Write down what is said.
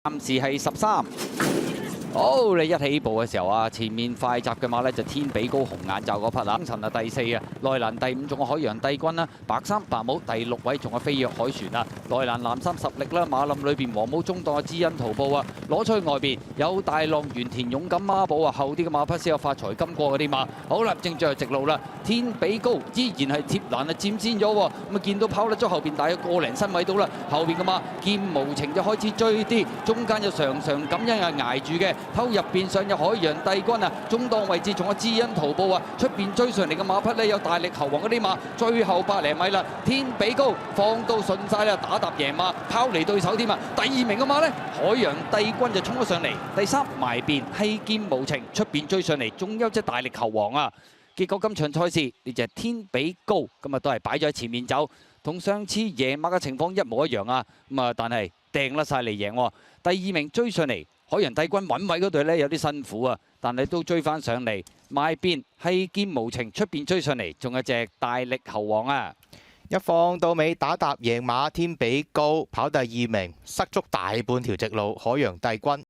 暫時係13。好，你一起步嘅時候啊，前面快閘嘅馬呢就天比高紅眼罩嗰匹啦。陳啊第4啊，內欄第5仲有海洋帝君啦，白衫白帽第6位仲有飛躍海船啊。內欄藍衫實力啦，馬林裏邊黃帽中檔嘅知恩徒步啊，攞出去外邊有大浪原田勇敢孖寶啊，後啲嘅馬匹先有發財金過嗰啲馬。好啦，正在直路啦，天比高依然係貼欄啊佔先咗喎，咁啊見到跑甩咗後邊大約個零身位到啦，後邊嘅馬見無情就開始追啲，中間就常常咁樣係捱住嘅。偷入邊上有海洋帝君啊，中檔位置仲有知恩徒步啊，出邊追上嚟嘅馬匹呢，有大力猴王嗰啲馬，最後100零米啦，天比高放到順晒啦，打踏贏馬，拋離對手添啊！第2名嘅馬呢，海洋帝君就衝咗上嚟，第3埋邊希劍無情，出邊追上嚟，仲有隻大力猴王啊！結果今場賽事呢隻天比高今日都係擺咗喺前面走，同上次贏馬嘅情況一模一樣啊！咁啊，但係掟甩晒嚟贏喎，第2名追上嚟。海洋帝君揾位嗰隊呢有啲辛苦啊，但係都追翻上嚟，埋邊係劍無情，出邊追上嚟，仲有隻大力猴王啊！一放到尾打踏贏馬天比高跑第2名，塞足大半條直路，海洋帝君